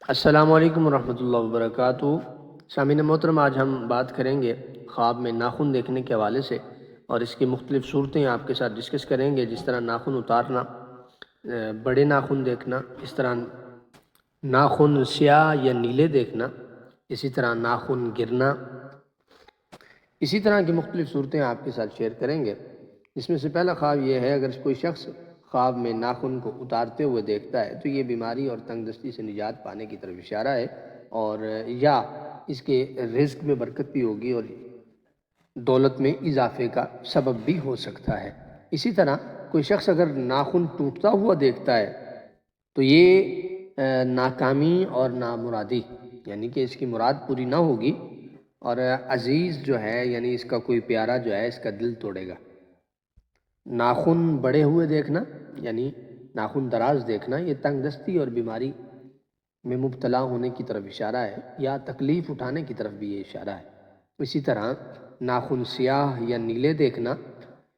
السلام علیکم ورحمۃ اللہ وبرکاتہ۔ سامعین محترم، آج ہم بات کریں گے خواب میں ناخن دیکھنے کے حوالے سے، اور اس کی مختلف صورتیں آپ کے ساتھ ڈسکس کریں گے، جس طرح ناخن اتارنا، بڑے ناخن دیکھنا، اس طرح ناخن سیاہ یا نیلے دیکھنا، اسی طرح ناخن گرنا، اسی طرح کی مختلف صورتیں آپ کے ساتھ شیئر کریں گے۔ اس میں سے پہلا خواب یہ ہے، اگر کوئی شخص خواب میں ناخن کو اتارتے ہوئے دیکھتا ہے تو یہ بیماری اور تنگ دستی سے نجات پانے کی طرف اشارہ ہے، اور یا اس کے رزق میں برکت بھی ہوگی اور دولت میں اضافے کا سبب بھی ہو سکتا ہے۔ اسی طرح کوئی شخص اگر ناخن ٹوٹتا ہوا دیکھتا ہے تو یہ ناکامی اور نامرادی، یعنی کہ اس کی مراد پوری نہ ہوگی، اور عزیز جو ہے یعنی اس کا کوئی پیارا جو ہے اس کا دل توڑے گا۔ ناخن بڑے ہوئے دیکھنا یعنی ناخن دراز دیکھنا، یہ تنگ دستی اور بیماری میں مبتلا ہونے کی طرف اشارہ ہے، یا تکلیف اٹھانے کی طرف بھی یہ اشارہ ہے۔ اسی طرح ناخن سیاہ یا نیلے دیکھنا،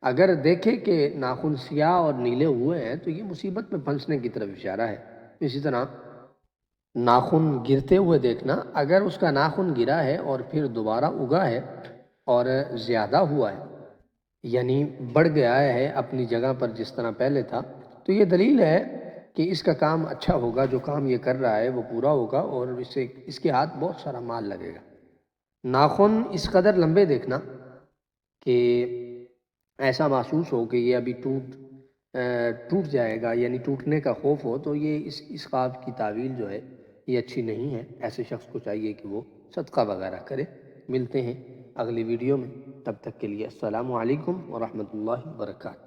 اگر دیکھے کہ ناخن سیاہ اور نیلے ہوئے ہیں تو یہ مصیبت میں پھنسنے کی طرف اشارہ ہے۔ اسی طرح ناخن گرتے ہوئے دیکھنا، اگر اس کا ناخن گرا ہے اور پھر دوبارہ اگا ہے اور زیادہ ہوا ہے، یعنی بڑھ گیا ہے اپنی جگہ پر جس طرح پہلے تھا، تو یہ دلیل ہے کہ اس کا کام اچھا ہوگا، جو کام یہ کر رہا ہے وہ پورا ہوگا اور اس کے ہاتھ بہت سارا مال لگے گا۔ ناخن اس قدر لمبے دیکھنا کہ ایسا محسوس ہو کہ یہ ابھی ٹوٹ جائے گا، یعنی ٹوٹنے کا خوف ہو، تو یہ اس خواب کی تعویل جو ہے یہ اچھی نہیں ہے۔ ایسے شخص کو چاہیے کہ وہ صدقہ وغیرہ کرے۔ ملتے ہیں اگلی ویڈیو میں، تب تک کے لیے السلام علیکم ورحمۃ اللہ وبرکاتہ۔